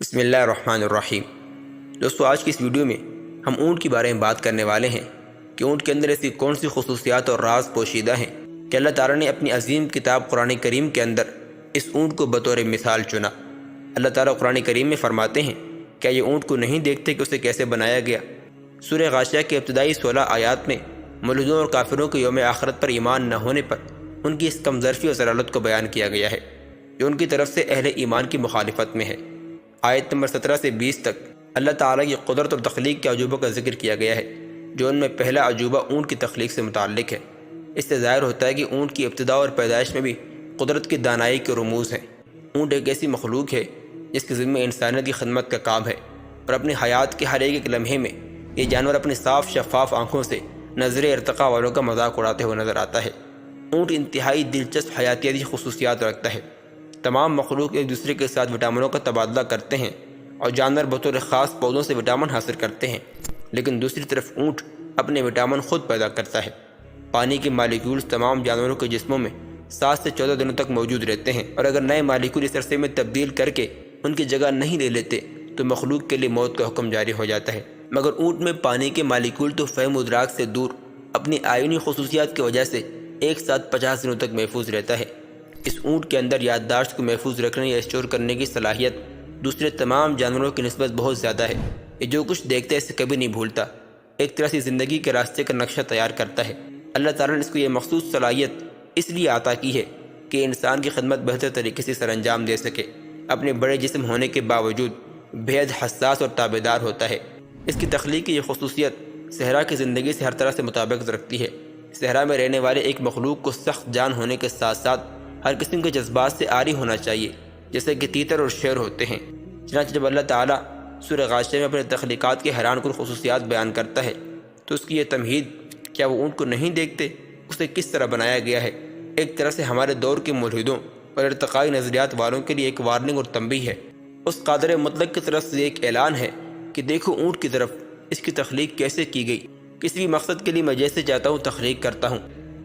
بسم اللہ الرحمن الرحیم۔ دوستو، آج کی اس ویڈیو میں ہم اونٹ کے بارے میں بات کرنے والے ہیں کہ اونٹ کے اندر ایسی کون سی خصوصیات اور راز پوشیدہ ہیں کہ اللہ تعالیٰ نے اپنی عظیم کتاب قرآن کریم کے اندر اس اونٹ کو بطور مثال چنا۔ اللہ تعالیٰ قرآن کریم میں فرماتے ہیں، کیا یہ اونٹ کو نہیں دیکھتے کہ اسے کیسے بنایا گیا؟ سورہ غاشیہ کے ابتدائی 16 آیات میں ملحدوں اور کافروں کے یوم آخرت پر ایمان نہ ہونے پر ان کی اس کم ظرفی اور ضلالت کو بیان کیا گیا ہے جو ان کی طرف سے اہل ایمان کی مخالفت میں ہے۔ آیت نمبر 17 سے 20 تک اللہ تعالیٰ کی قدرت اور تخلیق کے عجوبوں کا ذکر کیا گیا ہے، جو ان میں پہلا عجوبہ اونٹ کی تخلیق سے متعلق ہے۔ اس سے ظاہر ہوتا ہے کہ اونٹ کی ابتدا اور پیدائش میں بھی قدرت کی دانائی کے رموز ہیں۔ اونٹ ایک ایسی مخلوق ہے جس کے ذمہ انسانیت کی خدمت کا کام ہے، اور اپنی حیات کے ہر ایک لمحے میں یہ جانور اپنی صاف شفاف آنکھوں سے نظر ارتقاء والوں کا مذاق اڑاتے ہوئے نظر آتا ہے۔ اونٹ انتہائی دلچسپ حیاتیاتی خصوصیات رکھتا ہے۔ تمام مخلوق ایک دوسرے کے ساتھ وٹامنوں کا تبادلہ کرتے ہیں اور جانور بطور خاص پودوں سے وٹامن حاصل کرتے ہیں، لیکن دوسری طرف اونٹ اپنے وٹامن خود پیدا کرتا ہے۔ پانی کے مالیکولز تمام جانوروں کے جسموں میں 7 سے 14 دنوں تک موجود رہتے ہیں، اور اگر نئے مالیکول اس عرصے میں تبدیل کر کے ان کی جگہ نہیں لے لیتے تو مخلوق کے لیے موت کا حکم جاری ہو جاتا ہے۔ مگر اونٹ میں پانی کے مالیکول تو فہم و ادراک سے دور اپنی آئینی خصوصیات کی وجہ سے ایک ساتھ 50 دنوں تک محفوظ رہتا ہے۔ اس اونٹ کے اندر یادداشت کو محفوظ رکھنے یا اسٹور کرنے کی صلاحیت دوسرے تمام جانوروں کی نسبت بہت زیادہ ہے۔ یہ جو کچھ دیکھتا ہے اسے کبھی نہیں بھولتا، ایک طرح سے زندگی کے راستے کا نقشہ تیار کرتا ہے۔ اللہ تعالیٰ نے اس کو یہ مخصوص صلاحیت اس لیے عطا کی ہے کہ انسان کی خدمت بہتر طریقے سے سر انجام دے سکے۔ اپنے بڑے جسم ہونے کے باوجود بےحد حساس اور تابعدار ہوتا ہے۔ اس کی تخلیق کی یہ خصوصیت صحرا کی زندگی سے ہر طرح سے مطابقت رکھتی ہے۔ صحرا میں رہنے والے ایک مخلوق کو سخت جان ہونے کے ساتھ ساتھ ہر قسم کے جذبات سے عاری ہونا چاہیے، جیسے کہ تیتر اور شیر ہوتے ہیں۔ چنانچہ جب اللہ تعالیٰ سورہ غاشیہ میں اپنے تخلیقات کے حیران کن خصوصیات بیان کرتا ہے تو اس کی یہ تمہید، کیا وہ اونٹ کو نہیں دیکھتے، اسے کس طرح بنایا گیا ہے، ایک طرح سے ہمارے دور کے ملحدوں اور ارتقائی نظریات والوں کے لیے ایک وارننگ اور تنبیہ ہے۔ اس قادر مطلق کی طرف سے ایک اعلان ہے کہ دیکھو اونٹ کی طرف، اس کی تخلیق کیسے کی گئی، کسی بھی مقصد کے لیے میں جیسے چاہتا ہوں تخلیق کرتا ہوں۔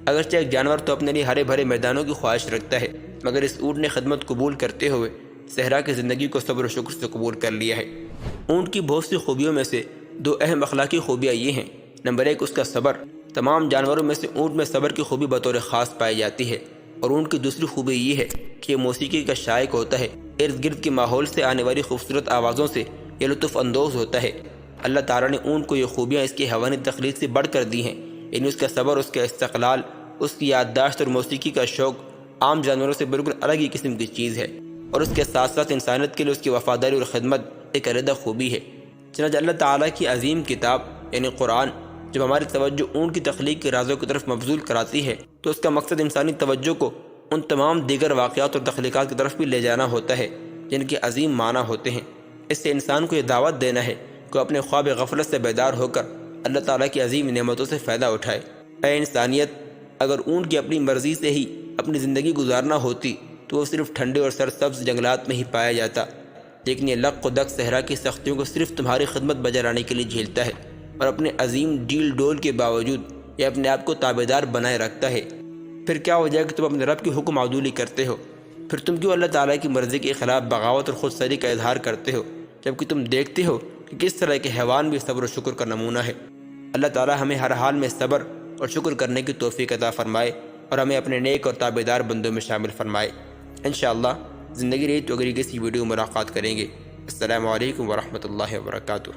اگرچہ ایک جانور تو اپنے لیے ہرے بھرے میدانوں کی خواہش رکھتا ہے، مگر اس اونٹ نے خدمت قبول کرتے ہوئے صحرا کی زندگی کو صبر و شکر سے قبول کر لیا ہے۔ اونٹ کی بہت سی خوبیوں میں سے 2 اہم اخلاقی خوبیاں یہ ہیں۔ نمبر 1، اس کا صبر۔ تمام جانوروں میں سے اونٹ میں صبر کی خوبی بطور خاص پائی جاتی ہے، اور اونٹ کی دوسری خوبی یہ ہے کہ یہ موسیقی کا شائق ہوتا ہے۔ ارد گرد کے ماحول سے آنے والی خوبصورت آوازوں سے یہ لطف اندوز ہوتا ہے۔ اللہ تعالیٰ نے اونٹ کو یہ خوبیاں اس کی حیوانی تخلیق سے بڑھ کر دی ہیں، یعنی اس کا صبر، اس کا استقلال، اس کی یادداشت اور موسیقی کا شوق عام جانوروں سے بالکل الگ ہی قسم کی چیز ہے، اور اس کے ساتھ ساتھ انسانیت کے لیے اس کی وفاداری اور خدمت ایک علیحدہ خوبی ہے۔ چنانچہ اللہ تعالیٰ کی عظیم کتاب یعنی قرآن جب ہماری توجہ اونٹ کی تخلیق کے رازوں کی طرف مبذول کراتی ہے تو اس کا مقصد انسانی توجہ کو ان تمام دیگر واقعات اور تخلیقات کی طرف بھی لے جانا ہوتا ہے جن کے عظیم معنی ہوتے ہیں۔ اس سے انسان کو یہ دعوت دینا ہے کہ اپنے خواب غفلت سے بیدار ہو کر اللہ تعالیٰ کی عظیم نعمتوں سے فائدہ اٹھائے۔ اے انسانیت، اگر اونٹ کی اپنی مرضی سے ہی اپنی زندگی گزارنا ہوتی تو وہ صرف ٹھنڈے اور سرسبز جنگلات میں ہی پایا جاتا، لیکن یہ لق و دق صحرا کی سختیوں کو صرف تمہاری خدمت بجا لانے کے لیے جھیلتا ہے، اور اپنے عظیم ڈیل ڈول کے باوجود یہ اپنے آپ کو تابعدار بنائے رکھتا ہے۔ پھر کیا ہو جائے کہ تم اپنے رب کی حکم عدولی کرتے ہو؟ پھر تم کیوں اللہ تعالیٰ کی مرضی کے خلاف بغاوت اور خود سری کا اظہار کرتے ہو، جبکہ تم دیکھتے ہو کہ کس طرح کے حیوان بھی صبر و شکر کا نمونہ ہے؟ اللہ تعالیٰ ہمیں ہر حال میں صبر اور شکر کرنے کی توفیق عطا فرمائے، اور ہمیں اپنے نیک اور تابعدار بندوں میں شامل فرمائے۔ انشاءاللہ زندگی رہی تو اگلی کسی ویڈیو ملاقات کریں گے۔ السلام علیکم ورحمۃ اللہ وبرکاتہ۔